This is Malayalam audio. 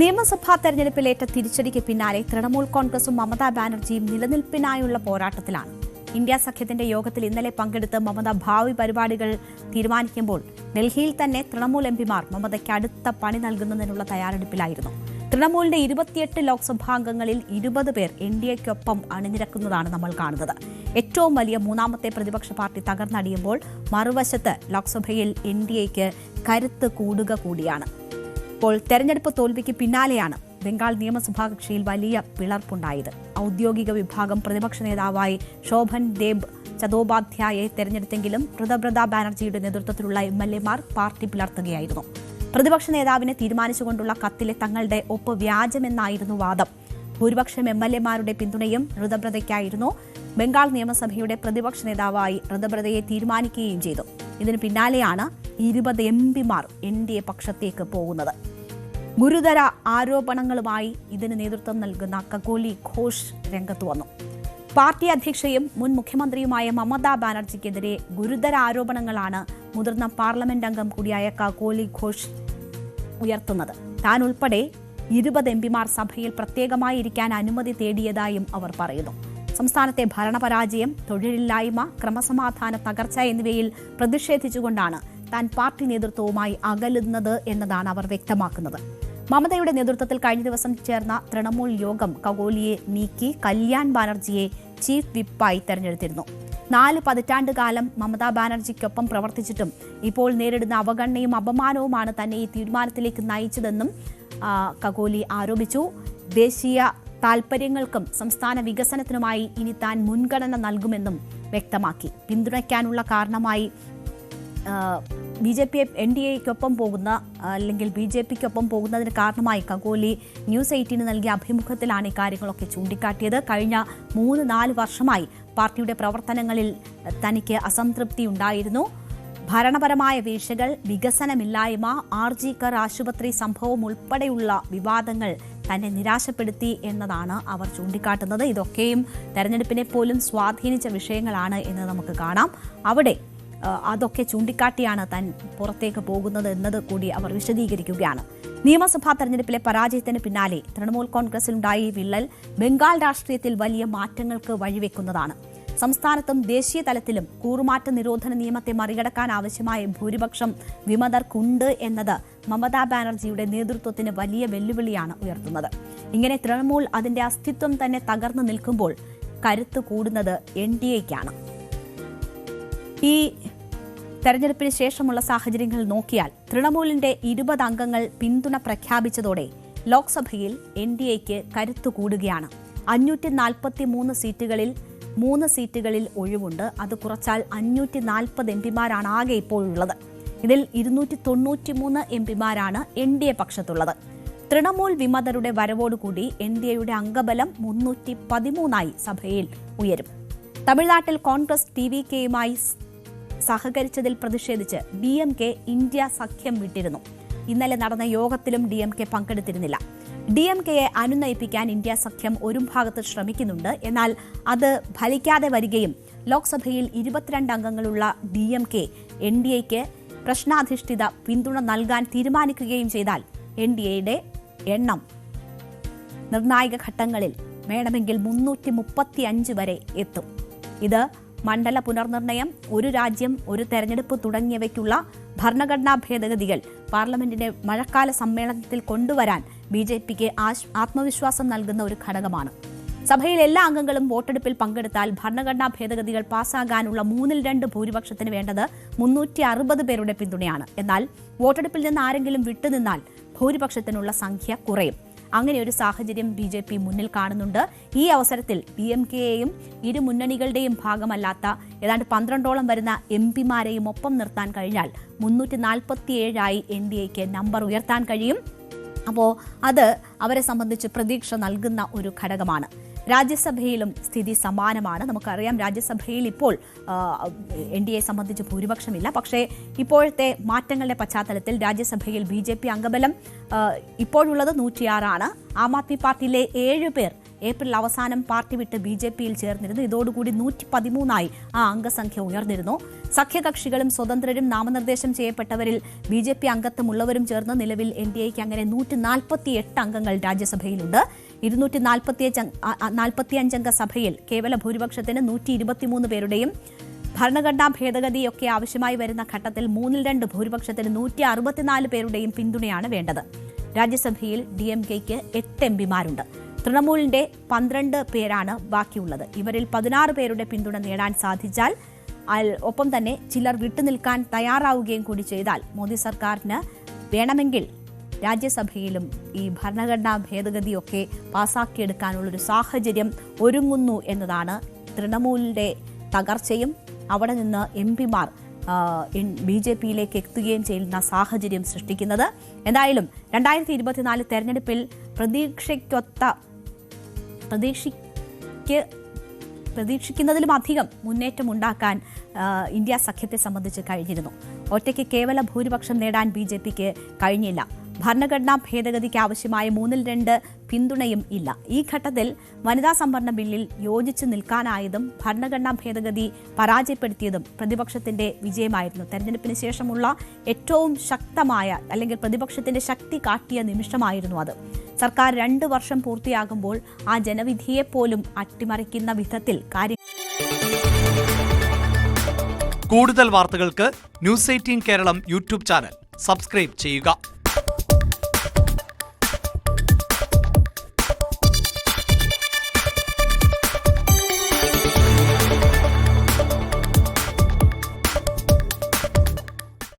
നിയമസഭാ തെരഞ്ഞെടുപ്പിലേറ്റ തിരിച്ചടിക്ക് പിന്നാലെ തൃണമൂൽ കോൺഗ്രസും മമതാ ബാനർജിയും നിലനിൽപ്പിനായുള്ള പോരാട്ടത്തിലാണ്. ഇന്ത്യ സഖ്യത്തിന്റെ യോഗത്തിൽ ഇന്നലെ പങ്കെടുത്ത് മമത ഭാവി പരിപാടികൾ തീരുമാനിക്കുമ്പോൾ ഡൽഹിയിൽ തന്നെ തൃണമൂൽ എംപിമാർ മമതയ്ക്ക് അടുത്ത പണി നൽകുന്നതിനുള്ള തയ്യാറെടുപ്പിലായിരുന്നു. തൃണമൂലിന്റെ 28 ലോക്സഭാംഗങ്ങളിൽ 20 പേർ എൻഡിഎക്കൊപ്പം അണിനിരക്കുന്നതാണ് നമ്മൾ കാണുന്നത്. ഏറ്റവും വലിയ മൂന്നാമത്തെ പ്രതിപക്ഷ പാർട്ടി തകർന്നടിയുമ്പോൾ മറുവശത്ത് ലോക്സഭയിൽ എൻഡിഎക്ക് കരുത്ത് കൂടുക കൂടിയാണ്. ഇപ്പോൾ തെരഞ്ഞെടുപ്പ് തോൽവിക്ക് പിന്നാലെയാണ് ബംഗാൾ നിയമസഭാ കക്ഷിയിൽ വലിയ പിളർപ്പുണ്ടായത്. ഔദ്യോഗിക വിഭാഗം പ്രതിപക്ഷ നേതാവായി ശോഭൻ ദേബ് ചതോപാധ്യായെ തെരഞ്ഞെടുത്തെങ്കിലും മമതാ ബാനർജിയുടെ നേതൃത്വത്തിലുള്ള എംഎൽഎമാർ പാർട്ടി പിളർത്തുകയായിരുന്നു. പ്രതിപക്ഷ നേതാവിനെ തീരുമാനിച്ചുകൊണ്ടുള്ള കത്തിലെ തങ്ങളുടെ ഒപ്പ് വ്യാജമെന്നായിരുന്നു വാദം. ഭൂരിപക്ഷം എംഎൽഎമാരുടെ പിന്തുണയും ഋതബ്രതയ്ക്കായിരുന്നു. ബംഗാൾ നിയമസഭയുടെ പ്രതിപക്ഷ നേതാവായി ഋതബ്രതയെ തീരുമാനിക്കുകയും ചെയ്തു. ഇതിന് പിന്നാലെയാണ് 20 എംപിമാർ എൻഡിഎ പക്ഷത്തേക്ക് പോകുന്നത്. ഗുരുതര ആരോപണങ്ങളുമായി ഇതിന് നേതൃത്വം നൽകുന്ന കകോലി ഘോഷ് രംഗത്ത് വന്നു. പാർട്ടി അധ്യക്ഷയും മുൻ മുഖ്യമന്ത്രിയുമായ മമതാ ബാനർജിക്കെതിരെ ഗുരുതര ആരോപണങ്ങളാണ് മുതിർന്ന പാർലമെന്റ് അംഗം കൂടിയായ കകോലി ഘോഷ് ഉയർത്തുന്നത്. താൻ ഉൾപ്പെടെ 20 എംപിമാർ സഭയിൽ പ്രത്യേകമായി ഇരിക്കാൻ അനുമതി തേടിയതായും അവർ പറയുന്നു. സംസ്ഥാനത്തെ ഭരണപരാജയം, തൊഴിലില്ലായ്മ, ക്രമസമാധാന തകർച്ച എന്നിവയിൽ പ്രതിഷേധിച്ചുകൊണ്ടാണ് താൻ പാർട്ടി നേതൃത്വവുമായി അകലുന്നത് എന്നതാണ് അവർ വ്യക്തമാക്കുന്നത്. മമതയുടെ നേതൃത്വത്തിൽ കഴിഞ്ഞ ദിവസം ചേർന്ന തൃണമൂൽ യോഗം കകോലിയെ നീക്കി കല്യാൺ ബാനർജിയെ ചീഫ് വിപ്പായി തെരഞ്ഞെടുത്തിരുന്നു. 4 പതിറ്റാണ്ടുകാലം മമതാ ബാനർജിക്കൊപ്പം പ്രവർത്തിച്ചിട്ടും ഇപ്പോൾ നേരിടുന്ന അവഗണനയും അപമാനവുമാണ് തന്നെ ഈ തീരുമാനത്തിലേക്ക് നയിച്ചതെന്നും കകോലി ആരോപിച്ചു. ദേശീയ താൽപര്യങ്ങൾക്കും സംസ്ഥാന വികസനത്തിനുമായി ഇനി താൻ മുൻഗണന നൽകുമെന്നും വ്യക്തമാക്കി. പിന്തുണയ്ക്കാനുള്ള കാരണമായി BJP NDAയ്ക്കൊപ്പം പോകുന്ന അല്ലെങ്കിൽ BJPക്കൊപ്പം പോകുന്നതിന് കാരണമായി കകോലി ന്യൂസ് 18 നൽകിയ അഭിമുഖത്തിലാണ് ഇക്കാര്യങ്ങളൊക്കെ ചൂണ്ടിക്കാട്ടിയത്. കഴിഞ്ഞ 3-4 വർഷമായി പാർട്ടിയുടെ പ്രവർത്തനങ്ങളിൽ തനിക്ക് അസംതൃപ്തി ഉണ്ടായിരുന്നു. ഭരണപരമായ വീഴ്ചകൾ, വികസനമില്ലായ്മ, RG കർ ആശുപത്രി സംഭവം ഉൾപ്പെടെയുള്ള വിവാദങ്ങൾ തന്നെ നിരാശപ്പെടുത്തി എന്നതാണ് അവർ ചൂണ്ടിക്കാട്ടുന്നത്. ഇതൊക്കെയും തെരഞ്ഞെടുപ്പിനെ പോലും സ്വാധീനിച്ച വിഷയങ്ങളാണ് എന്ന് നമുക്ക് കാണാം. അവിടെ അതൊക്കെ ചൂണ്ടിക്കാട്ടിയാണ് താൻ പുറത്തേക്ക് പോകുന്നത് എന്നത് കൂടി അവർ വിശദീകരിക്കുകയാണ്. നിയമസഭാ തെരഞ്ഞെടുപ്പിലെ പരാജയത്തിന് പിന്നാലെ തൃണമൂൽ കോൺഗ്രസിലുണ്ടായ വിള്ളൽ ബംഗാൾ രാഷ്ട്രീയത്തിൽ വലിയ മാറ്റങ്ങൾക്ക് വഴിവെക്കുന്നതാണ്. സംസ്ഥാനത്തും ദേശീയ തലത്തിലും കൂറുമാറ്റ നിരോധന നിയമത്തെ മറികടക്കാൻ ആവശ്യമായ ഭൂരിപക്ഷം വിമതർക്കുണ്ട് എന്നത് മമതാ ബാനർജിയുടെ നേതൃത്വത്തിന് വലിയ വെല്ലുവിളിയാണ് ഉയർത്തുന്നത്. ഇങ്ങനെ തൃണമൂൽ അതിന്റെ അസ്തിത്വം തന്നെ തകർന്നു നിൽക്കുമ്പോൾ കരുത്ത് കൂടുന്നത് NDAയ്ക്കാണ്. ഈ തെരഞ്ഞെടുപ്പിന് ശേഷമുള്ള സാഹചര്യങ്ങൾ നോക്കിയാൽ തൃണമൂലിന്റെ 20 അംഗങ്ങൾ പിന്തുണ പ്രഖ്യാപിച്ചതോടെ ലോക്സഭയിൽ NDAയ്ക്ക് കരുത്തു കൂടുകയാണ്. 543 സീറ്റുകളിൽ 3 സീറ്റുകളിൽ ഒഴിവുണ്ട്. അത് കുറച്ചാൽ 540 എംപിമാരാണ് ആകെ ഇപ്പോഴുള്ളത്. ഇതിൽ 293 എംപിമാരാണ് NDA പക്ഷത്തുള്ളത്. തൃണമൂൽ വിമതരുടെ വരവോടുകൂടി NDAയുടെ അംഗബലം 313 സഭയിൽ ഉയരും. തമിഴ്നാട്ടിൽ കോൺഗ്രസ് TVKയുമായി സഹകരിച്ചതിൽ പ്രതിഷേധിച്ച് DMK ഇന്ത്യ സഖ്യം വിട്ടിരുന്നു. ഇന്നലെ നടന്ന യോഗത്തിലും DMK പങ്കെടുത്തിരുന്നില്ല. DMKയെ അനുനയിപ്പിക്കാൻ ഇന്ത്യ സഖ്യം ഒരു ഭാഗത്ത് ശ്രമിക്കുന്നുണ്ട്. എന്നാൽ അത് ഫലിക്കാതെ വരികയും ലോക്സഭയിൽ 22 അംഗങ്ങളുള്ള DMK NDAയ്ക്ക് പ്രശ്നാധിഷ്ഠിത പിന്തുണ നൽകാൻ തീരുമാനിക്കുകയും ചെയ്താൽ NDAയുടെ എണ്ണം നിർണായക ഘട്ടങ്ങളിൽ വേണമെങ്കിൽ 335 വരെ എത്തും. ഇത് മണ്ഡല പുനർനിർണയം, ഒരു രാജ്യം ഒരു തെരഞ്ഞെടുപ്പ് തുടങ്ങിയവയ്ക്കുള്ള ഭരണഘടനാ ഭേദഗതികൾ പാർലമെന്റിന്റെ മഴക്കാല സമ്മേളനത്തിൽ കൊണ്ടുവരാൻ BJPക്ക് ആത്മവിശ്വാസം നൽകുന്ന ഒരു ഘടകമാണ്. സഭയിൽ എല്ലാ അംഗങ്ങളും വോട്ടെടുപ്പിൽ പങ്കെടുത്താൽ ഭരണഘടനാ ഭേദഗതികൾ പാസ്സാകാനുള്ള 2/3 ഭൂരിപക്ഷത്തിന് വേണ്ടത് 360 പേരുടെ പിന്തുണയാണ്. എന്നാൽ വോട്ടെടുപ്പിൽ നിന്ന് ആരെങ്കിലും വിട്ടുനിന്നാൽ ഭൂരിപക്ഷത്തിനുള്ള സംഖ്യ കുറയും. അങ്ങനെ ഒരു സാഹചര്യം BJP മുന്നിൽ കാണുന്നുണ്ട്. ഈ അവസരത്തിൽ DMKയെയും ഇരു മുന്നണികളുടെയും ഭാഗമല്ലാത്ത ഏതാണ്ട് 12ഓളം വരുന്ന എംപിമാരെയും ഒപ്പം നിർത്താൻ കഴിഞ്ഞാൽ 347 NDAയ്ക്ക് നമ്പർ ഉയർത്താൻ കഴിയും. അപ്പോൾ അത് അവരെ സംബന്ധിച്ച് പ്രതീക്ഷ നൽകുന്ന ഒരു ഘടകമാണ്. രാജ്യസഭയിലും സ്ഥിതി സമാനമാണ്. നമുക്കറിയാം, രാജ്യസഭയിൽ ഇപ്പോൾ NDAയെ സംബന്ധിച്ച് ഭൂരിപക്ഷമില്ല. പക്ഷേ ഇപ്പോഴത്തെ മാറ്റങ്ങളുടെ പശ്ചാത്തലത്തിൽ രാജ്യസഭയിൽ BJP അംഗബലം ഇപ്പോഴുള്ളത് 106 ആണ്. ആം ആദ്മി പാർട്ടിയിലെ 7 പേർ ഏപ്രിൽ അവസാനം പാർട്ടി വിട്ട് BJP-യിൽ ചേർന്നിരുന്നു. ഇതോടുകൂടി 113 ആ അംഗസംഖ്യ ഉയർന്നിരുന്നു. സഖ്യകക്ഷികളും സ്വതന്ത്രരും നാമനിർദ്ദേശം ചെയ്യപ്പെട്ടവരിൽ BJP അംഗത്വമുള്ളവരും ചേർന്ന് നിലവിൽ NDAയ്ക്ക് അങ്ങനെ 148 അംഗങ്ങൾ രാജ്യസഭയിലുണ്ട്. 245 അംഗ സഭയിൽ കേവല ഭൂരിപക്ഷത്തിന് 123 പേരുടെയും ഭരണഘടനാ ഭേദഗതിയൊക്കെ ആവശ്യമായി വരുന്ന ഘട്ടത്തിൽ 2/3 ഭൂരിപക്ഷത്തിന് 164 പേരുടെയും പിന്തുണയാണ് വേണ്ടത്. രാജ്യസഭയിൽ DMKയ്ക്ക് 8 MPമാരുണ്ട്. തൃണമൂലിന്റെ 12 പേരാണ് ബാക്കിയുള്ളത്. ഇവരിൽ 16 പേരുടെ പിന്തുണ നേടാൻ സാധിച്ചാൽ ഒപ്പം തന്നെ ചിലർ വിട്ടുനിൽക്കാൻ തയ്യാറാവുകയും കൂടി ചെയ്താൽ മോദി സർക്കാരിന് വേണമെങ്കിൽ രാജ്യസഭയിലും ഈ ഭരണഘടനാ ഭേദഗതിയൊക്കെ പാസാക്കിയെടുക്കാനുള്ളൊരു സാഹചര്യം ഒരുങ്ങുന്നു എന്നതാണ് തൃണമൂലിന്റെ തകർച്ചയും അവിടെ നിന്ന് MPമാർ BJP-യിലേക്ക് എത്തുകയും ചെയ്യുന്ന സാഹചര്യം സൃഷ്ടിക്കുന്നത്. എന്തായാലും 2024 തെരഞ്ഞെടുപ്പിൽ പ്രതീക്ഷിക്കുന്നതിലും അധികം മുന്നേറ്റം ഉണ്ടാക്കാൻ ഇന്ത്യ സഖ്യത്തെ സംബന്ധിച്ച് കഴിഞ്ഞിരുന്നു. ഒറ്റയ്ക്ക് കേവല ഭൂരിപക്ഷം നേടാൻ BJP-ക്ക് കഴിഞ്ഞില്ല. ഭരണഘടനാ ഭേദഗതിക്ക് ആവശ്യമായ 2/3 പിന്തുണയും ഇല്ല. ഈ ഘട്ടത്തിൽ വനിതാ സംവരണ ബില്ലിൽ യോജിച്ച് നിൽക്കാനായതും ഭരണഘടനാ ഭേദഗതി പരാജയപ്പെടുത്തിയതും പ്രതിപക്ഷത്തിന്റെ വിജയമായിരുന്നു. തെരഞ്ഞെടുപ്പിന് ശേഷമുള്ള ഏറ്റവും ശക്തമായ അല്ലെങ്കിൽ പ്രതിപക്ഷത്തിന്റെ ശക്തി കാട്ടിയ നിമിഷമായിരുന്നു അത്. സർക്കാർ 2 വർഷം പൂർത്തിയാകുമ്പോൾ ആ ജനവിധിയെപ്പോലും അട്ടിമറിക്കുന്ന വിധത്തിൽ കാര്യം. കൂടുതൽ വാർത്തകൾക്ക് News 18 Keralam YouTube channel subscribe ചെയ്യുക.